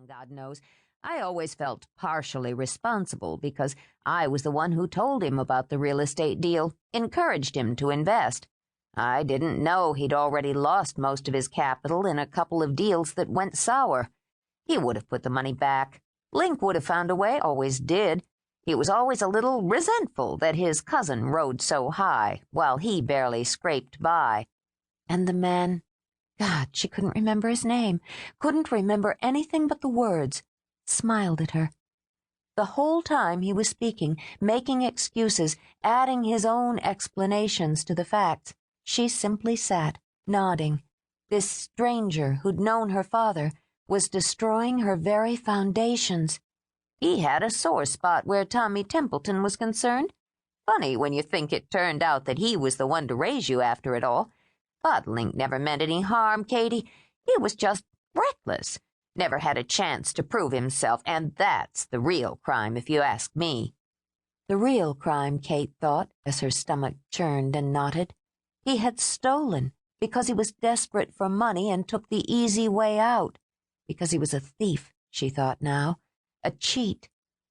wrong, God knows. I always felt partially responsible because I was the one who told him about the real estate deal, encouraged him to invest. I didn't know he'd already lost most of his capital in a couple of deals that went sour. He would have put the money back. Link would have found a way, always did. He was always a little resentful that his cousin rode so high, while he barely scraped by. And the man, God, she couldn't remember his name, couldn't remember anything but the words, smiled at her. The whole time he was speaking, making excuses, adding his own explanations to the facts, she simply sat, nodding. This stranger who'd known her father was destroying her very foundations. He had a sore spot where Tommy Templeton was concerned. Funny when you think it turned out that he was the one to raise you after it all. But Link never meant any harm, Katie. He was just reckless. Never had a chance to prove himself, and that's the real crime, if you ask me. The real crime, Kate thought, as her stomach churned and knotted. He had stolen because he was desperate for money and took the easy way out. Because he was a thief, she thought now, a cheat,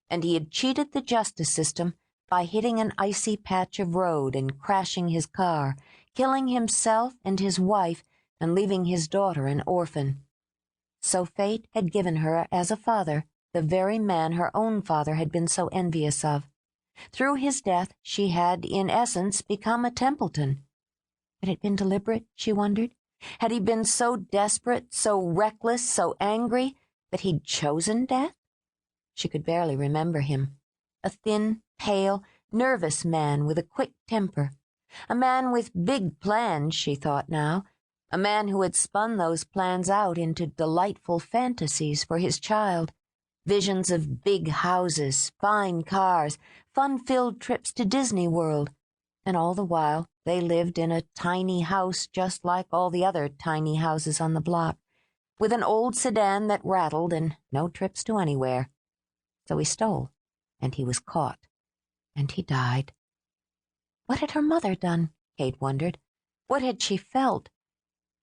and he had cheated the justice system by hitting an icy patch of road and crashing his car, killing himself and his wife and leaving his daughter an orphan. So fate had given her as a father the very man her own father had been so envious of. Through his death she had, in essence, become a Templeton. Had it been deliberate, she wondered? Had he been so desperate, so reckless, so angry, that he'd chosen death? She could barely remember him. A thin, pale, nervous man with a quick temper. A man with big plans, she thought now. A man who had spun those plans out into delightful fantasies for his child. Visions of big houses, fine cars, fun-filled trips to Disney World. And all the while, they lived in a tiny house just like all the other tiny houses on the block, with an old sedan that rattled and no trips to anywhere. So he stole, and he was caught, and he died. What had her mother done, Kate wondered? What had she felt?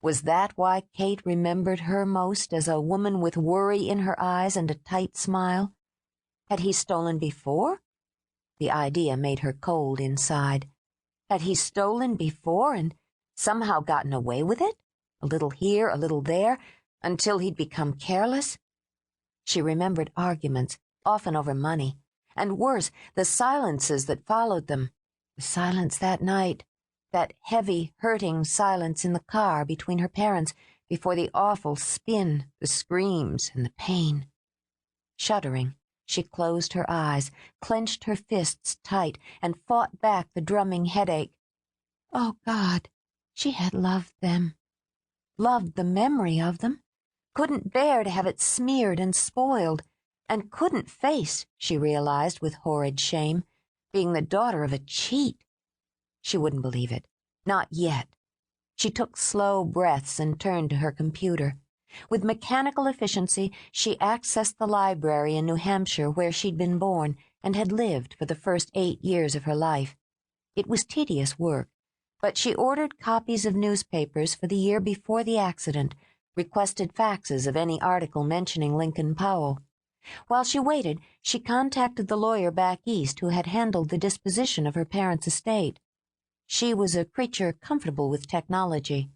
Was that why Kate remembered her most, as a woman with worry in her eyes and a tight smile? Had he stolen before? The idea made her cold inside. Had he stolen before and somehow gotten away with it? A little here, a little there, until he'd become careless? She remembered arguments, often over money, and worse, the silences that followed them. The silence that night, that heavy, hurting silence in the car between her parents before the awful spin, the screams, and the pain. Shuddering, she closed her eyes, clenched her fists tight, and fought back the drumming headache. Oh, God, she had loved them. Loved the memory of them. Couldn't bear to have it smeared and spoiled, and couldn't face, she realized with horrid shame, being the daughter of a cheat. She wouldn't believe it. Not yet. She took slow breaths and turned to her computer. With mechanical efficiency, she accessed the library in New Hampshire where she'd been born and had lived for the first 8 years of her life. It was tedious work, but she ordered copies of newspapers for the year before the accident, requested faxes of any article mentioning Lincoln Powell. While she waited, she contacted the lawyer back east who had handled the disposition of her parents' estate. She was a creature comfortable with technology.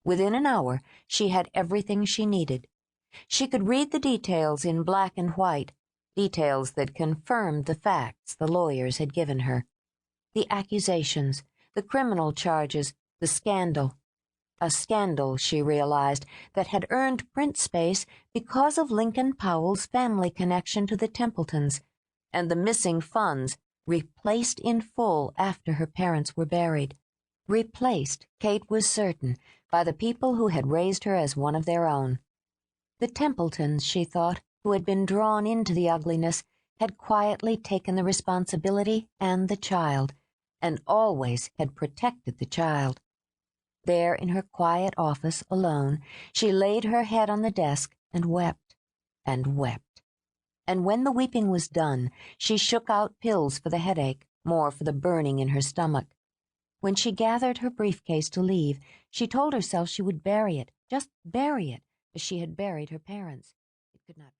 Within an hour, she had everything she needed. She could read the details in black and white, details that confirmed the facts the lawyers had given her. The accusations, the criminal charges, the scandal. A scandal, she realized, that had earned print space because of Lincoln Powell's family connection to the Templetons, and the missing funds replaced in full after her parents were buried. Replaced, Kate was certain, by the people who had raised her as one of their own. The Templetons, she thought, who had been drawn into the ugliness, had quietly taken the responsibility and the child, and always had protected the child. There in her quiet office, alone, she laid her head on the desk and wept, and wept. And when the weeping was done, she shook out pills for the headache, more for the burning in her stomach. When she gathered her briefcase to leave, she told herself she would bury it, just bury it, as she had buried her parents. It could not